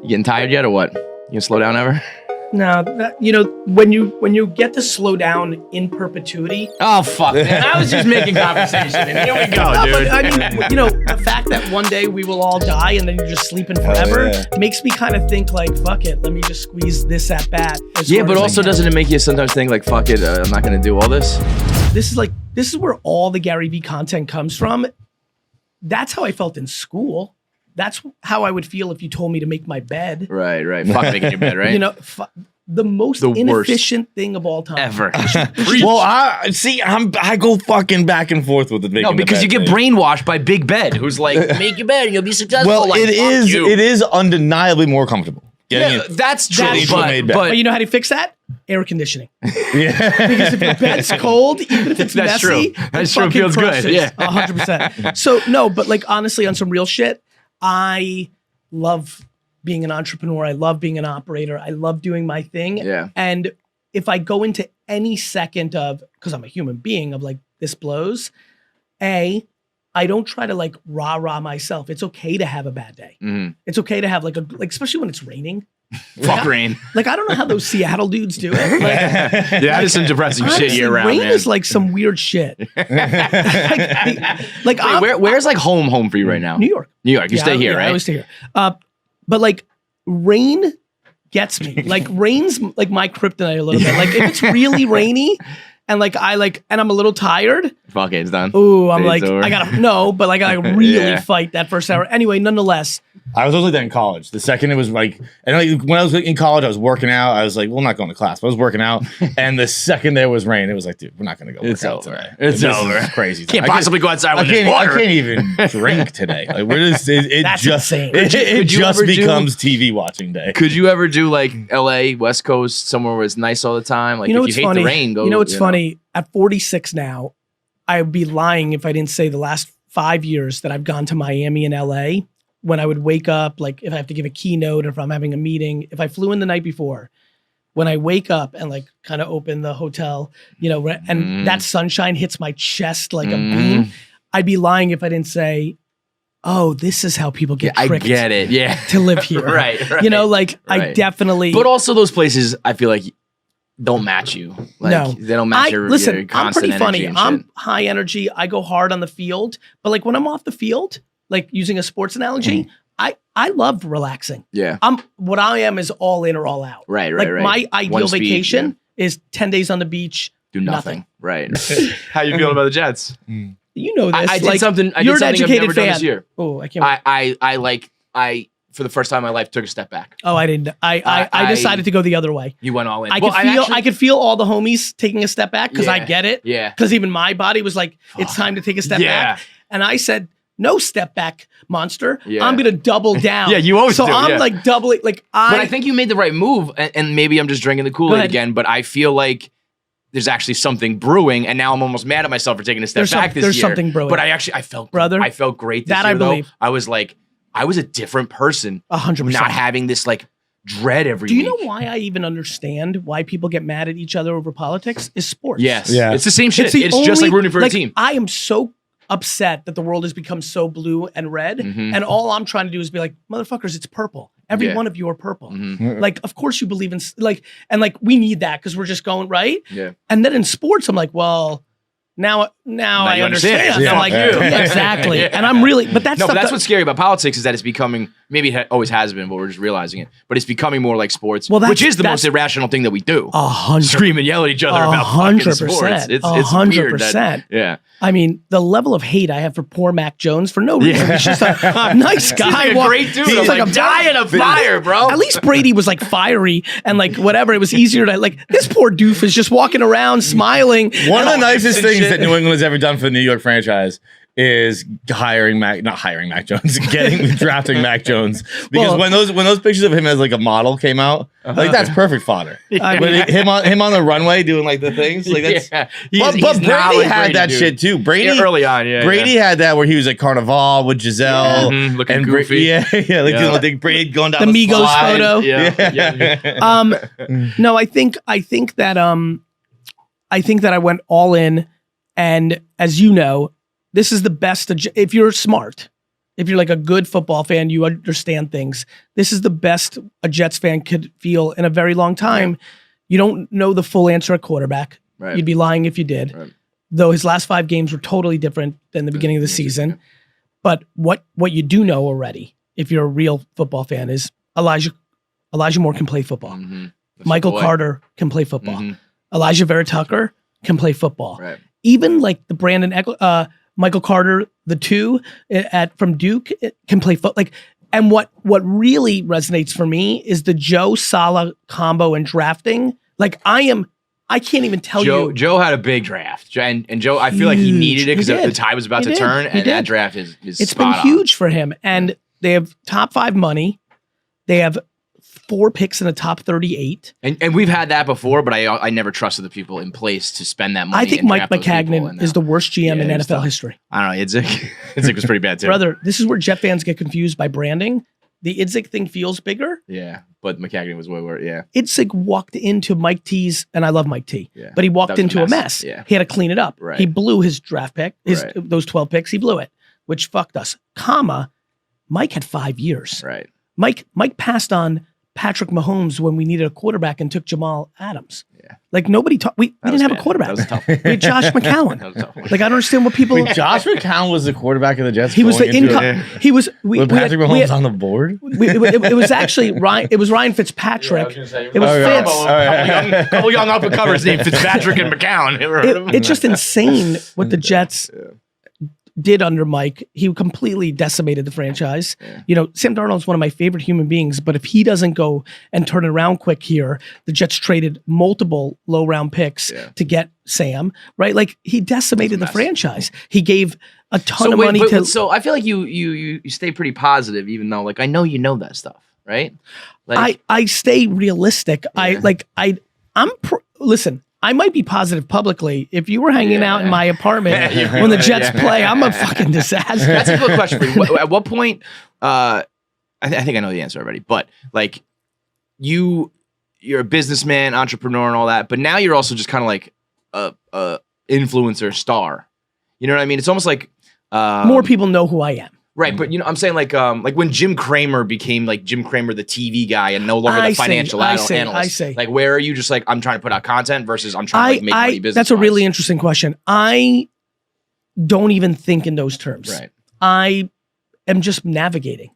You getting tired yet or what? You gonna slow down ever? No, when you get to slow down in perpetuity. Oh fuck, man! I was just making conversation, and here we go, dude. But, I mean, the fact that one day we will all die and then you're just sleeping forever makes me kind of think like, fuck it, let me just squeeze this at bat. Yeah, but also doesn't it make you sometimes think like, fuck it, I'm not gonna do all this? This is where all the GaryVee content comes from. That's how I felt in school. That's how I would feel if you told me to make my bed. Right. Fuck making your bed, right? The most inefficient thing of all time. Ever. Well, I go fucking back and forth with it. No, because you get brainwashed by Big Ben, who's like, make your bed and you'll be successful. Well, like, it is undeniably more comfortable. That's true. But you know how to fix that? Air conditioning. Yeah. Because if your bed's cold, even if it's messy, that's true. It feels good. Yeah. 100%. So no, but like honestly, on some real shit, I love being an entrepreneur. I love being an operator. I love doing my thing. Yeah. And if I go into any second of, because I'm a human being, of like, this blows, I don't try to like rah-rah myself. It's okay to have a bad day. Mm-hmm. It's okay to have like especially when it's raining. Fuck rain. Like, I don't know how those Seattle dudes do it. Like, yeah, there's some depressing shit year round, rain man. is like some weird shit. Wait, where's like home for you right now? New York. New York. You stay here, right? I always stay here. But like rain gets me. Like rain's like my kryptonite a little bit. Like if it's really rainy and like and I'm a little tired. Fuck it, it's done. Ooh, I'm like, I gotta really fight that first hour. Anyway, nonetheless. I was always like that in college. The second it was like, and like when I was in college, I was working out. I was like, well, I'm not going to class, but I was working out. And the second there was rain, it was like, dude, we're not going to go. It's work out over. today. It's over. It's crazy. Can't possibly go outside with this water. I can't even drink today. Like we're just, That's just insane. it just becomes TV watching day. Could you ever do like LA, West Coast, somewhere where it's nice all the time? Like if you hate the rain, go. You know what's funny? At 46 now, I'd be lying if I didn't say the last 5 years that I've gone to Miami and LA. When I would wake up, like if I have to give a keynote or if I'm having a meeting, if I flew in the night before, when I wake up and like kind of open the hotel, and that sunshine hits my chest like a beam, I'd be lying if I didn't say, oh, this is how people get tricked. I get it. Yeah. To live here. right. I definitely. But also those places, I feel like don't match you. Like, no. They don't match your Listen, constant I'm pretty funny. and I'm shit. high energy. I go hard on the field. But like when I'm off the field, like using a sports analogy, I love relaxing. Yeah. What I am is all in or all out. Right. Like my ideal vacation is 10 days on the beach. Do nothing. Right. How you feeling about the Jets? You know this. I did something. You're an educated I've never done this year. Oh, I can't. I for the first time in my life took a step back. Oh, I didn't. I decided to go the other way. You went all in. I could feel all the homies taking a step back because I get it. Yeah. Because even my body was like, it's time to take a step back. And I said, no step back, monster. Yeah. I'm gonna double down. Yeah, you always do. So I'm like doubling. But I think you made the right move, and maybe I'm just drinking the Kool-Aid again. But I feel like there's actually something brewing, and now I'm almost mad at myself for taking a step back this year. There's something brewing. But I felt, brother. I felt great this year. I believe. Though. I was like, I was a different person. 100%. Not having this like dread every week. Do you know why I even understand why people get mad at each other over politics? Is sports. Yes. Yeah. It's the same shit. It's just like rooting for a team. I am so upset that the world has become so blue and red, and all I'm trying to do is be like, motherfuckers, it's purple. Every one of you are purple. Like, of course you believe in we need that because we're just going right. Yeah. And then in sports, I'm like, well, now I understand. Yeah. I'm like, exactly. Yeah. And I'm really, but that's what's scary about politics is that it's becoming, maybe it always has been, but we're just realizing it, but it's becoming more like sports, which is the most irrational thing that we do. 100%. Scream and yell at each other about fucking sports. It's 100%. Yeah. I mean, the level of hate I have for poor Mac Jones for no reason. He's just a nice guy. He's like a great dude. He's like I'm dying of fire, bro. At least Brady was like fiery and like whatever. It was easier to like, this poor doof is just walking around smiling. One of the nicest things that New England has ever done for the New York franchise is drafting Mac Jones, because when those pictures of him as like a model came out, like that's perfect fodder. But him on the runway doing like the things, like that's. But Brady had that shit too. Brady early on, Brady had that where he was at Carnival with Giselle, looking goofy. Like Brady going down the Migos photo. Yeah. No, I think that I went all in, and as you know, this is the best. If you're smart, if you're like a good football fan, you understand things. This is the best a Jets fan could feel in a very long time. Yeah. You don't know the full answer at quarterback. Right. You'd be lying if you did. Right. Though his last 5 games were totally different than the beginning of the season. Yeah. But what you do know already, if you're a real football fan, is Elijah Moore can play football. Mm-hmm. Michael Carter can play football. Mm-hmm. Elijah Vera-Tucker can play football. Right. Even like the Brandon Michael Carter, the 2 from Duke, can play football. Like, and what really resonates for me is the Joe Salah combo in drafting. Like I can't even tell you. Joe had a big draft, and Joe, I feel like he needed it because the tide was about to turn, and that draft is it's been huge for him. And they have top 5 money. They have 4 picks in the top 38. And we've had that before, but I never trusted the people in place to spend that money. I think Mike McCagnon is the worst GM in NFL history. I don't know. Idzik was pretty bad too. Brother, this is where Jet fans get confused by branding. The Idzik thing feels bigger. Yeah, but McCagnon was way worse. Yeah. Idzik walked into Mike T's, and I love Mike T, but he walked into a mess. Yeah. He had to clean it up. Right. He blew his draft pick, those 12 picks, he blew it, which fucked us. Mike had 5 years. Right. Mike passed on Patrick Mahomes when we needed a quarterback and took Jamal Adams. Yeah. Like nobody talked. We didn't have a quarterback. That was tough. We had Josh McCown. That was tough. Like I don't understand what people. Wait, Josh McCown was the quarterback of the Jets. He was the income. He was. With Patrick Mahomes on the board. It was actually Ryan. It was Ryan Fitzpatrick. It was Fitz. A couple young up and covers named Fitzpatrick and McCown. It's just insane what the Jets did under Mike. He completely decimated the franchise. Yeah. You know, Sam Darnold's one of my favorite human beings, but if he doesn't go and turn it around quick here, the Jets traded multiple low round picks to get Sam, right? Like he decimated the franchise. He gave a ton of money to. So I feel like you stay pretty positive, even though like I know you know that stuff, right? Like I stay realistic. Yeah. Listen. I might be positive publicly. If you were hanging out in my apartment when the Jets play, I'm a fucking disaster. That's a good question for you. At what point, I think I know the answer already, but like you're a businessman, entrepreneur and all that, but now you're also just kind of like a influencer star. You know what I mean? It's almost like more people know who I am. Right, but you know, I'm saying like when Jim Cramer became like Jim Cramer, the TV guy, and no longer the financial analyst. I say, like, where are you just like I'm trying to put out content versus I'm trying to like, make money business? That's a really interesting question. I don't even think in those terms. Right. I am just navigating.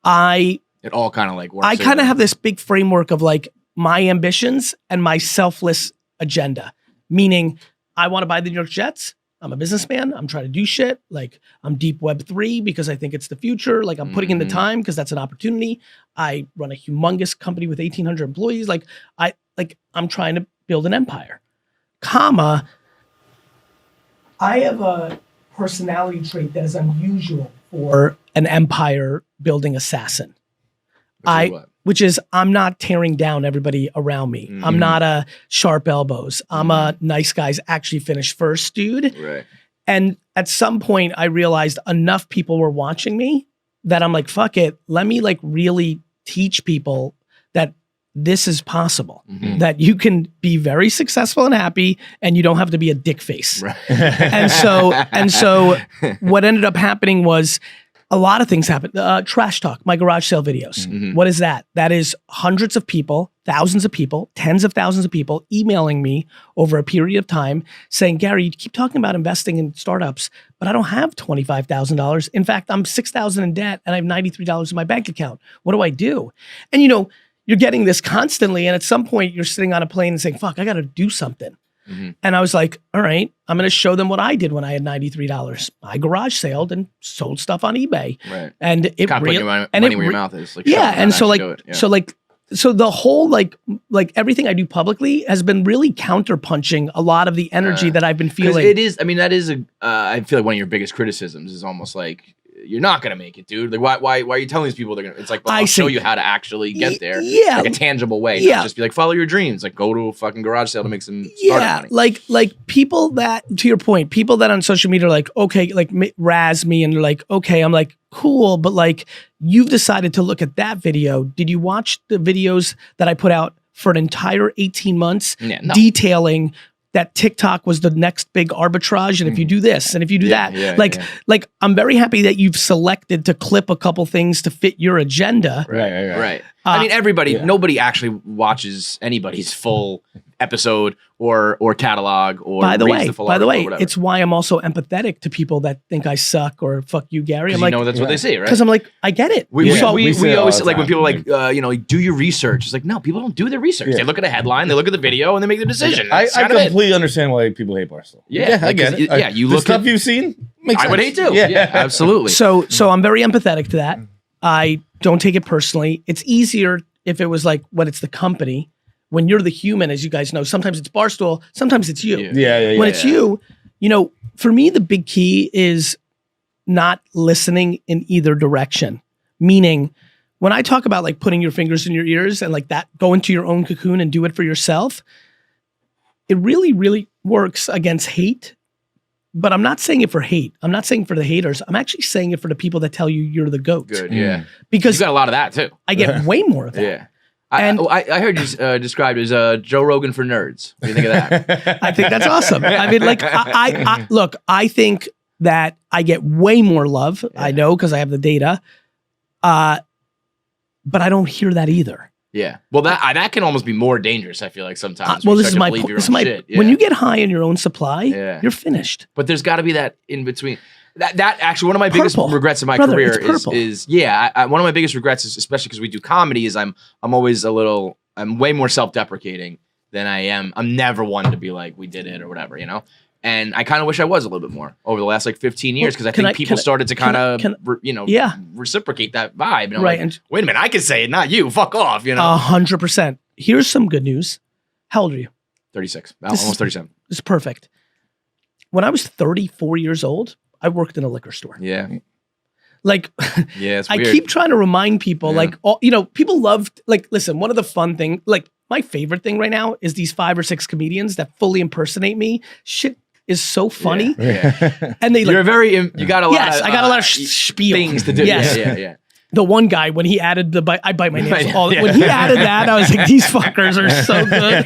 It all kind of like works. I kind of have this big framework of like my ambitions and my selfless agenda, meaning I want to buy the New York Jets. I'm a businessman. I'm trying to do shit. Like I'm deep Web3 because I think it's the future. Like I'm putting in the time because that's an opportunity. I run a humongous company with 1,800 employees. I'm trying to build an empire. I have a personality trait that is unusual for an empire building assassin. Which is I'm not tearing down everybody around me. Mm-hmm. I'm not a sharp elbows. I'm a nice guys actually finish first dude. Right. And at some point I realized enough people were watching me that I'm like, fuck it. Let me like really teach people that this is possible, that you can be very successful and happy and you don't have to be a dick face. Right. and so what ended up happening was a lot of things happened. Trash talk, my garage sale videos. Mm-hmm. What is that? That is hundreds of people, thousands of people, tens of thousands of people emailing me over a period of time saying, Gary, you keep talking about investing in startups, but I don't have $25,000. In fact, I'm $6,000 in debt and I have $93 in my bank account. What do I do? And you know, you're getting this constantly. And at some point you're sitting on a plane and saying, fuck, I got to do something. Mm-hmm. And I was like, all right, I'm going to show them what I did when I had $93. I garage saled and sold stuff on eBay. Right. And it really, money where your mouth is. Like, yeah. And so so the whole, like everything I do publicly has been really counterpunching a lot of the energy that I've been feeling. It is, I mean, that is I feel like one of your biggest criticisms is almost like, you're not gonna make it, dude. Like, why are you telling these people they're gonna? It's like, well, I'll show you how to actually get there. Yeah, like a tangible way. Not just be like, follow your dreams. Like, go to a fucking garage sale to make some startup money. Like people that, to your point, people that on social media are like, okay, like razz me and they're like, okay, I'm like, cool, but like, you've decided to look at that video. Did you watch the videos that I put out for an entire 18 months detailing that TikTok was the next big arbitrage, and if you do this and if you do that, like I'm very happy that you've selected to clip a couple things to fit your agenda. Right. I mean, everybody, nobody actually watches anybody's full episode or catalog or by the way, whatever. it's why I'm also empathetic to people that think I suck or fuck you, Gary. I'm like, that's what they say, right? Because I'm like, I get it. We always like when people are like, do your research. It's like, no, people don't do their research. They look at a headline, they look at the video, and they make the decision. I completely understand why people hate Barstool. Yeah, I get it. Yeah, you look the stuff you've seen. Makes sense. I would hate to. Yeah, absolutely. So I'm very empathetic to that. I don't take it personally. It's easier if it was like when it's the company. When you're the human, as you guys know, sometimes it's Barstool, sometimes it's you. When it's you, for me, the big key is not listening in either direction. Meaning, when I talk about like putting your fingers in your ears and like that, go into your own cocoon and do it for yourself, it really, really works against hate. But I'm not saying it for hate. I'm not saying for the haters. I'm actually saying it for the people that tell you you're the GOAT. Good, yeah. Because you got a lot of that too. I get way more of that. Yeah. I heard you described as Joe Rogan for nerds. What do you think of that? I think that's awesome. I mean, like, look, I think that I get way more love. I know because I have the data. But I don't hear that either. Yeah. Well, that can almost be more dangerous, I feel like sometimes. Well, this is my point. When you get high in your own supply, you're finished. But there's got to be that in between. That actually one of my biggest regrets in my career is one of my biggest regrets is, especially because we do comedy, is I'm way more self-deprecating than I am. I'm never one to be like, we did it or whatever, And I kind of wish I was a little bit more over the last like 15 years, because I think people started to kind of reciprocate that vibe. And I'm like, wait a minute, I can say it, not you. Fuck off, 100%. Here's some good news. How old are you? 36, almost 37. This is perfect. When I was 34 years old, I worked in a liquor store. Yeah. Like, it's I weird. keep trying to remind people, people loved, like, listen, one of the fun things, like, my favorite thing right now is these 5 or 6 comedians that fully impersonate me. Shit is so funny. Yeah. And they, you got a lot of, I got a lot of spiel things to do. Yes. Yeah. The one guy, when he added I bite my nails all. When he added that, I was like, these fuckers are so good.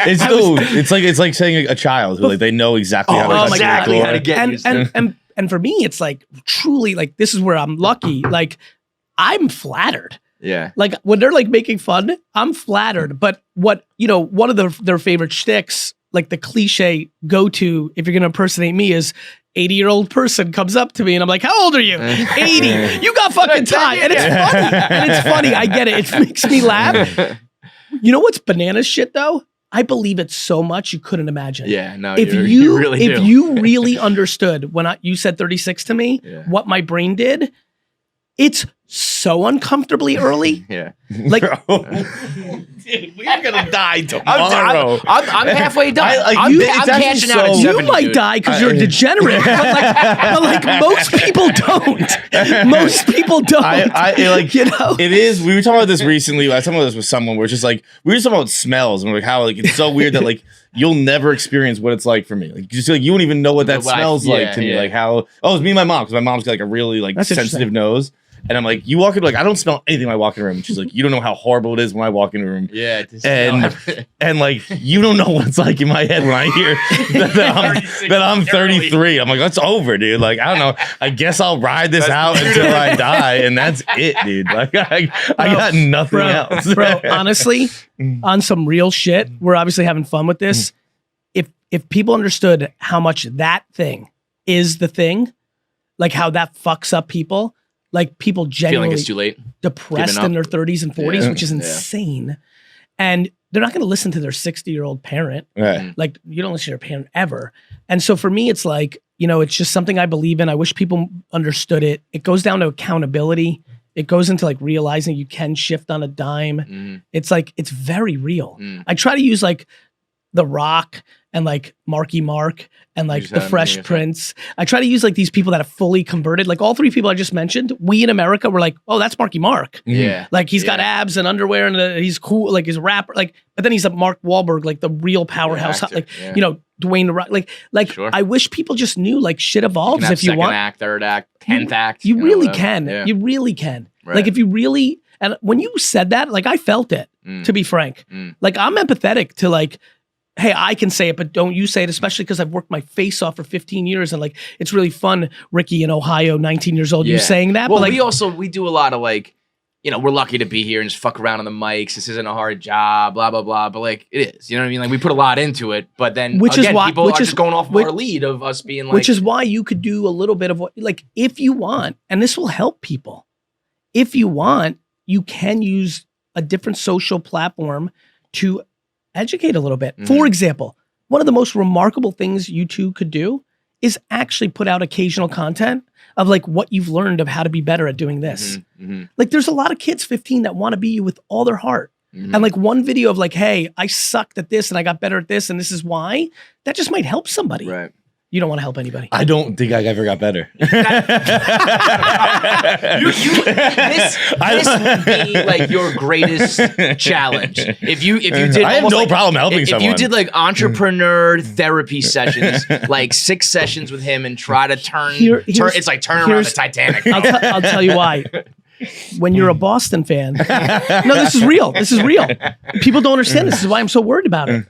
It's like saying a child who, like, they know exactly how to get and for me, it's like truly, like, this is where I'm lucky. Like, I'm flattered. Yeah. Like, when they're like making fun, I'm flattered. But what, one of their favorite shticks, like the cliche go-to, if you're going to impersonate me, is 80-year-old person comes up to me and I'm like, how old are you? 80. You got fucking time. And it's funny. I get it. It makes me laugh. You know what's banana shit though? I believe it so much you couldn't imagine. Yeah, no, if you really understood when you said 36 to me, what my brain did, it's so uncomfortably early. Yeah. Like, dude, we're gonna die tomorrow. I'm halfway done. I'm cashing out at 70, you might die because you're a degenerate. but like most people don't. Most people don't. It is. We were talking about this recently. I was talking about this with someone where it's just like we were just talking about smells and like how like it's so weird that like you'll never experience what it's like for me. Like just like you won't even know what that smells like to me. Like how it's me and my mom, because my mom's got like a really like sensitive nose. And I'm like, you walk in, like, I don't smell anything when I walk in a room. She's like, you don't know how horrible it is when I walk in a room. Yeah. And like, you don't know what it's like in my head when I hear that I'm 33. I'm like, that's over, dude. Like, I don't know. I guess I'll ride this out until I die. And that's it, dude. Like, I got nothing else. Bro, honestly, on some real shit, we're obviously having fun with this. If people understood how much that thing is the thing, like how that fucks up people, like people genuinely feeling it's too late, depressed in their 30s and 40s, which is insane. And they're not going to listen to their 60-year-old parent. Right. Like, you don't listen to your parent ever. And so for me, it's like, it's just something I believe in. I wish people understood it. It goes down to accountability. It goes into like realizing you can shift on a dime. It's like, it's very real. I try to use like The Rock and like Marky Mark and like the Fresh Prince. I try to use like these people that have fully converted. Like all 3 people I just mentioned, we in America were like, oh, that's Marky Mark. Yeah. Like he's got abs and underwear and he's cool. Like he's a rapper. Like, but then he's a Mark Wahlberg, like the real powerhouse. Dwayne The Rock. Like I wish people just knew like shit evolves if you want. Second act, third act, 10th act. You really can. Yeah. You really can. Right. Like if you really, and when you said that, like I felt it, to be frank. Like I'm empathetic to like, hey, I can say it, but don't you say it, especially because I've worked my face off for 15 years. And like, it's really fun, Ricky in Ohio, 19 years old, you saying that. Well, but like, we do a lot of like, you know, we're lucky to be here and just fuck around on the mics. This isn't a hard job, blah, blah, blah. But like, it is, you know what I mean? Like we put a lot into it, but then people are just going off of our lead of us being like. Which is why you could do a little bit of what, like, if you want, and this will help people. If you want, you can use a different social platform to educate a little bit. For example, one of the most remarkable things you two could do is actually put out occasional content of like what you've learned of how to be better at doing this. Like there's a lot of kids 15 that want to be you with all their heart. And like one video of like, hey, I sucked at this and I got better at this and this is why, that just might help somebody. Right. You don't want to help anybody. I don't think I ever got better. This would be like your greatest challenge. If you did, I have no problem helping someone. If you did like entrepreneur therapy sessions, like 6 sessions with him, and try to turn it's like turn around the Titanic. I'll tell you why. When you're a Boston fan, no, this is real. This is real. People don't understand. This is why I'm so worried about it.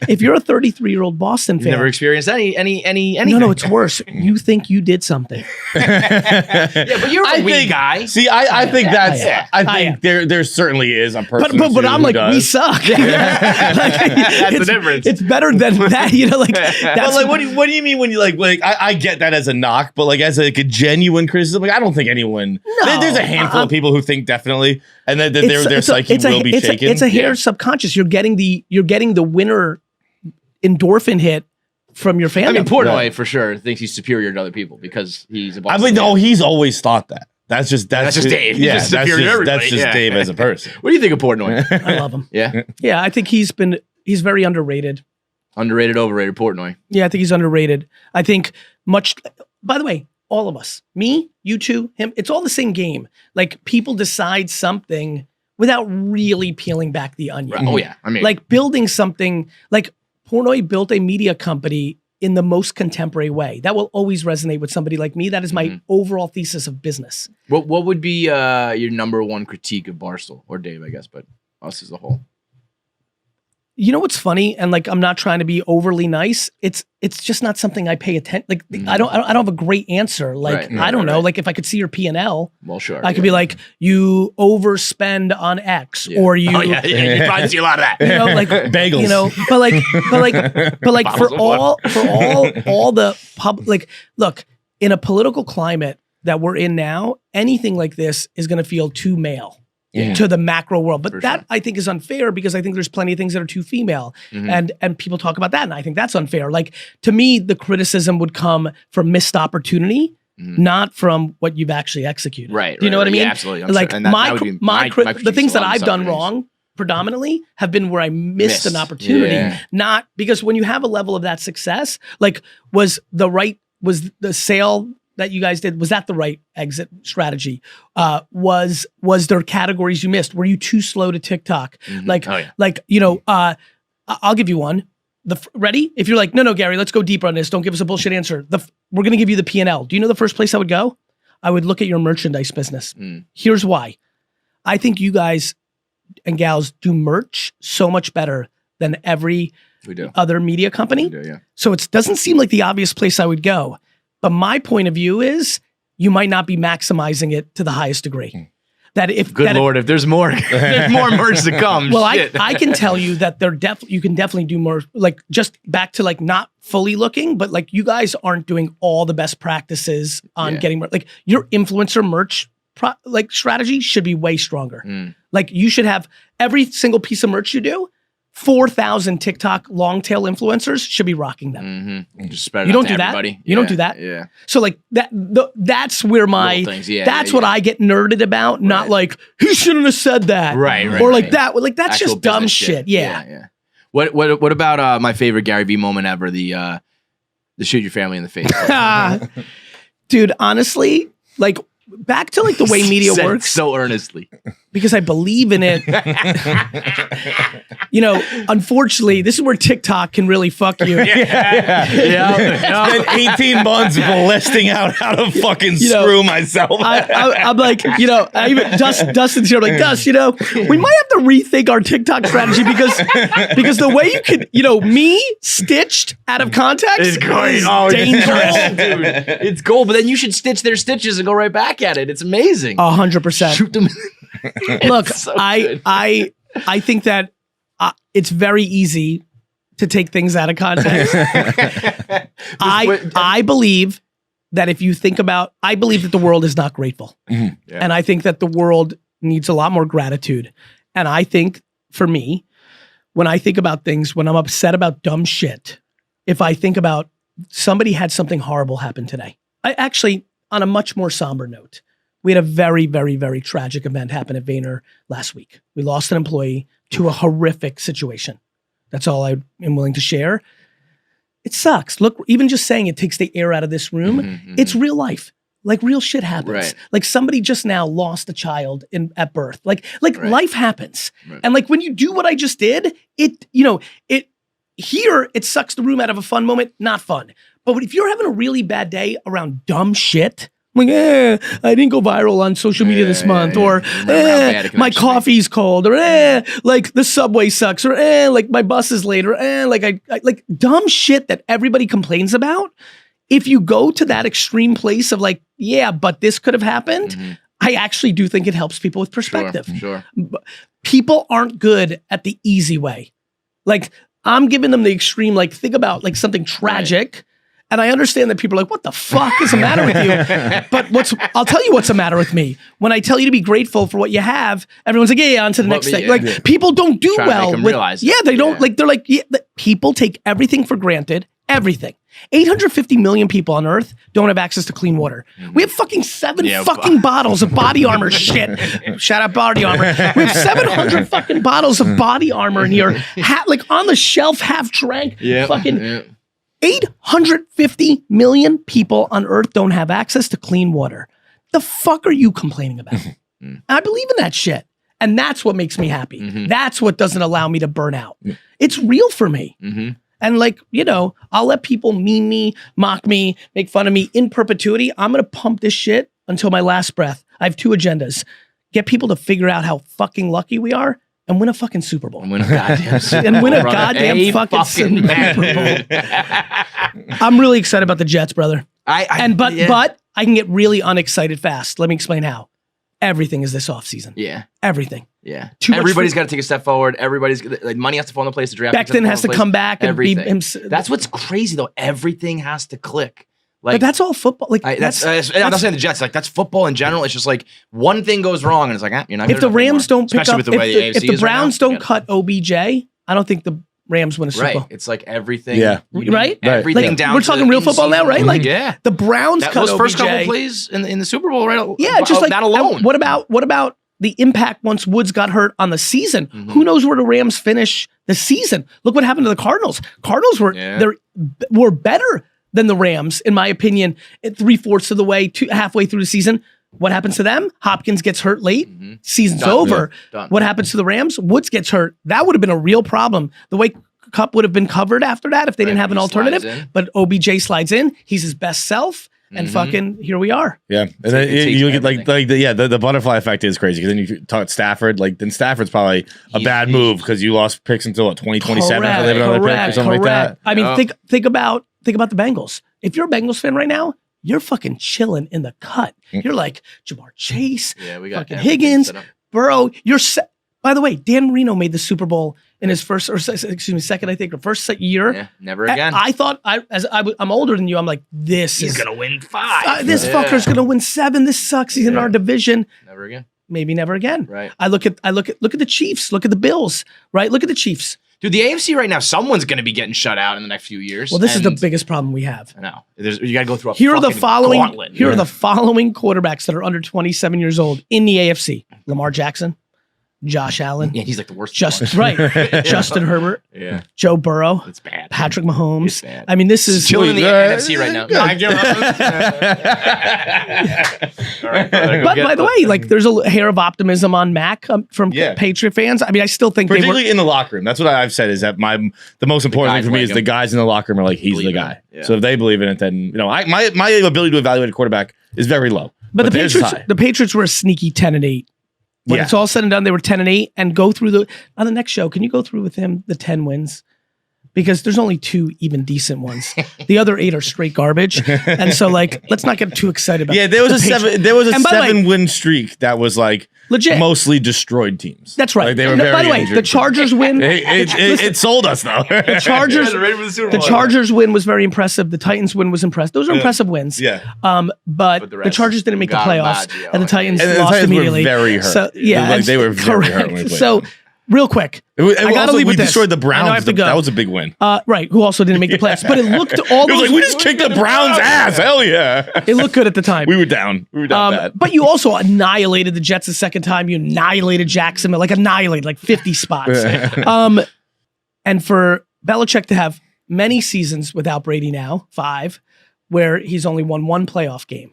If you're a 33-year-old Boston fan, never experienced anything. No, it's worse. You think you did something. Yeah, but you're a weak guy. See, I think there certainly is a person. But I'm like, we suck. That's the difference. It's better than that, you know. Like, that's like, what do you mean when you like? I get that as a knock, but like as like a genuine criticism, like I don't think anyone. No, there's a handful of people who think definitely, and then their psyche will be shaken. It's a hair subconscious. You're getting the winner endorphin hit from your fandom. I mean, Portnoy for sure thinks he's superior to other people because he's a Boston fan. No, he's always thought that. That's just Dave. Yeah, he's just superior to everybody. That's just Dave as a person. What do you think of Portnoy? I love him. Yeah, I think he's very underrated. Underrated, overrated, Portnoy. Yeah, I think he's underrated. I think by the way, all of us, me, you two, him, it's all the same game. Like people decide something without really peeling back the onion. Right. Oh yeah. I mean, like building something, like Portnoy built a media company in the most contemporary way. That will always resonate with somebody like me. That is my overall thesis of business. What would be your number one critique of Barstool or Dave, I guess, but us as a whole? You know what's funny? And like, I'm not trying to be overly nice. It's just not something I pay attention. Like, I don't have a great answer. Like, I don't know. Like, if I could see your P&L, well, sure, I could be like, you overspend on X, or you. You probably see a lot of that. You know, like bagels. You know, but like for all the public. Like, look, in a political climate that we're in now, anything like this is going to feel too male. To the macro world. But that I think is unfair because I think there's plenty of things that are too female and people talk about that. And I think that's unfair. Like to me, the criticism would come from missed opportunity, not from what you've actually executed. Right. Do you know what I mean? Yeah, absolutely. Like the things that I've done wrong predominantly have been where I missed an opportunity. Not because when you have a level of that success, like was the sale that you guys did, was that the right exit strategy? Was there categories you missed? Were you too slow to TikTok? I'll give you one. Ready? If you're like, no, Gary, let's go deeper on this. Don't give us a bullshit answer. We're going to give you the P&L. Do you know the first place I would go? I would look at your merchandise business. Here's why. I think you guys and gals do merch so much better than every other media company. We do, yeah. So it doesn't seem like the obvious place I would go. But my point of view is you might not be maximizing it to the highest degree. That if if there's more merch to come. Well, I can tell you that you can definitely do more. Like just back to like not fully looking, but like you guys aren't doing all the best practices on getting like your influencer merch strategy should be way stronger. Like you should have every single piece of merch you do. 4,000 TikTok long tail influencers should be rocking them. Just spread it you out don't to do everybody. that. You don't do that. Yeah. So like that's where that's what I get nerded about. Not like he shouldn't have said that. Right. Or like that. Like that's actual just dumb shit. Yeah. Yeah. What about my favorite GaryVee moment ever? The shoot your family in the face. Dude, honestly, like back to like the way media works. So earnestly. because I believe in it. You know, unfortunately, this is where TikTok can really fuck you. Spent 18 months ballisting out how to fucking screw myself. I'm like, you know, I even Dustin's here. I'm like, Dust, you know, we might have to rethink our TikTok strategy because the way you can, you know, me stitched out of context is dangerous. Dude, it's gold. But then you should stitch their stitches and go right back at it. It's amazing. 100%. Shoot them. Look, so I think that it's very easy to take things out of context. I believe that if you think about, I believe that the world is not grateful. Mm-hmm. Yeah. And I think that the world needs a lot more gratitude. And I think for me, when I think about things, when I'm upset about dumb shit, if I think about somebody had something horrible happen today, I actually, on a much more somber note, we had a very, very, very tragic event happen at Vayner last week. We lost an employee to a horrific situation. That's all I am willing to share. It sucks. Look, even just saying it takes the air out of this room. Mm-hmm. It's real life. Like real shit happens. Right. Like somebody just now lost a child at birth. Like right. Life happens. Right. And like when you do what I just did, it sucks the room out of a fun moment. Not fun. But if you're having a really bad day around dumb shit, like, I didn't go viral on social media this month, or my coffee's cold, or like the subway sucks, or like my bus is late, or like I like dumb shit that everybody complains about. If you go to that extreme place of like, yeah, but this could have happened, mm-hmm. I actually do think it helps people with perspective. Sure. People aren't good at the easy way. Like I'm giving them the extreme, like think about like something tragic. Right. And I understand that people are like, what the fuck is the matter with you? But I'll tell you what's the matter with me. When I tell you to be grateful for what you have, everyone's like, yeah, on to the next thing. Like people don't do well with, they don't like, they're like, people take everything for granted, everything. 850 million people on earth don't have access to clean water. Mm-hmm. We have fucking seven bottles of body armor shit. Shout out body armor. We have 700 fucking bottles of body armor in here, like on the shelf, half drank, fucking 850 million people on earth don't have access to clean water. The fuck are you complaining about? Mm-hmm. I believe in that shit. And that's what makes me happy. Mm-hmm. That's what doesn't allow me to burn out. Mm-hmm. It's real for me. Mm-hmm. And like, you know, I'll let people meme me, mock me, make fun of me in perpetuity. I'm going to pump this shit until my last breath. I have two agendas. Get people to figure out how fucking lucky we are and win a fucking Super Bowl. And win a goddamn Super Bowl. fucking Super Bowl. I'm really excited about the Jets, brother. But I can get really unexcited fast. Let me explain how. Everything is this offseason. Yeah. Everything. Yeah. Everybody's got to take a step forward. Everybody's like money has to fall into place. The draft Becton has to come back and be him. That's what's crazy though. Everything has to click. Like, but that's all football. Like I'm not saying the Jets. Like that's football in general. It's just like one thing goes wrong and it's like you're not. If the Rams don't pick up, if the Browns don't cut OBJ, I don't think the Rams win a Super Bowl. Right. It's like everything. Yeah. Right. Everything like, down. We're talking real football now, right? Like the Browns cut those OBJ. First couple plays in the Super Bowl, right? Yeah, just like that alone. What about the impact once Woods got hurt on the season? Mm-hmm. Who knows where the Rams finish the season? Look what happened to the Cardinals. Cardinals were better than the Rams, in my opinion, at 3/4 of the way, halfway through the season. What happens to them? Hopkins gets hurt late. Mm-hmm. Season's over. Yeah. What happens to the Rams? Woods gets hurt. That would have been a real problem. The way Cup would have been covered after that if they didn't have an alternative. But OBJ slides in. He's his best self. And fucking here we are. Yeah. And then you look at the butterfly effect is crazy. Because then you talk Stafford, then Stafford's probably a bad move because you lost picks until 2027 after they have another pick or something like that. I mean, think about the Bengals. If you're a Bengals fan right now, you're fucking chilling in the cut. You're like Jamar Chase, we got fucking Higgins, Burrow. You're by the way, Dan Marino made the Super Bowl in his second, I think, or first year. Yeah, never again. I thought, I'm older than you. I'm like, he's going to win 5. This fucker's going to win 7. This sucks. He's in our division. Never again. Maybe never again. Right. I look at the Chiefs. Look at the Bills. Right. Look at the Chiefs. Dude, the AFC right now, someone's going to be getting shut out in the next few years. Well, this is the biggest problem we have. I know. You got to go through a Here are the following gauntlet. Here are the following quarterbacks that are under 27 years old in the AFC. Lamar Jackson, Josh Allen. Yeah, he's like the worst. Justin Herbert. Yeah. Joe Burrow. It's bad. Patrick Mahomes. It's bad. I mean, this is chilling in the NFC right now. But by the way, like there's a hair of optimism on Mac from Patriot fans. I mean, I still think particularly in the locker room. That's what I've said is that the most important thing for me is the guys in the locker room are like, he's the guy. Yeah. So if they believe in it, then my ability to evaluate a quarterback is very low. But the Patriots were a sneaky 10-8. When it's all said and done, they were 10-8. And go through on the next show, can you go through with him the 10 wins? Because there's only 2 even decent ones. The other 8 are straight garbage. And so like, let's not get too excited about there was a 7-win streak that was like legit, mostly destroyed teams. That's right. Like, they were very by the way, injured. the Chargers win. It sold us though. The Chargers win was very impressive. The Titans win was impressive. Those are impressive wins. Yeah. But the Chargers didn't make the playoffs, and the Titans lost immediately. Were very hurt. So yeah, they were very hurt when we played. So real quick, I gotta leave with this. We destroyed the Browns. I have to go. That was a big win. Right, who also didn't make the playoffs. But it looked all those. It was like, we just kicked the Browns' ass. Hell yeah. It looked good at the time. We were down. Bad. But you also annihilated the Jets the second time. You annihilated Jacksonville, like 50 spots. And for Belichick to have many seasons without Brady now, 5, where he's only won 1 playoff game.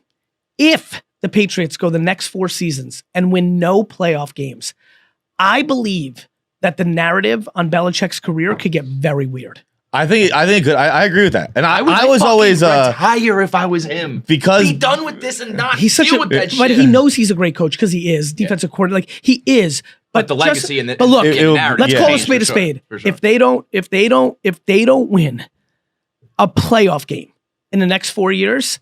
If the Patriots go the next 4 seasons and win no playoff games, I believe that the narrative on Belichick's career could get very weird. I think it could. I agree with that. And I was always retire if I was him. Because be done with this and not he's deal with that shit. But he knows he's a great coach because he is defensive coordinator. Like he is. But the legacy and the look, narrative. Let's call a spade a spade. Sure. If they don't win a playoff game in the next 4 years,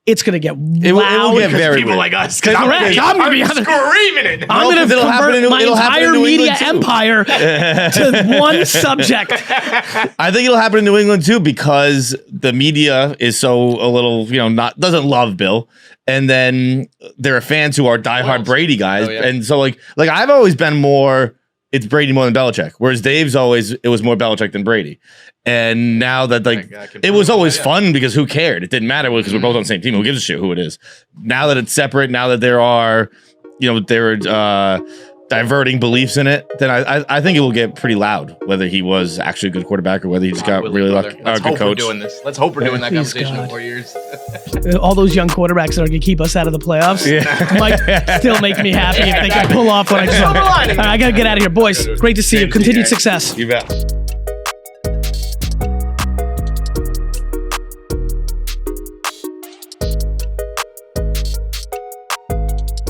it's going to get loud. It will get very people weird. like us. I'm going to be screaming it. I'm going to convert my entire media empire to one subject. I think it'll happen in New England too because the media is so a little, doesn't love Bill. And then there are fans who are diehard Brady guys. Oh, yeah. And so like I've always been more, it's Brady more than Belichick. Whereas Dave's it was more Belichick than Brady. And now that it was always fun because who cared? It didn't matter because we're both on the same team. Who gives a shit who it is? Now that it's separate, now that there are, diverting beliefs in it, then I think it will get pretty loud, whether he was actually a good quarterback or whether he just got really lucky. Let's hope coach. We're doing this. Let's hope we're doing that conversation in 4 years. All those young quarterbacks that are going to keep us out of the playoffs might still make me happy if they can pull off what I just saw. I got to get out of here. Boys, great to see you. Continued success. You bet.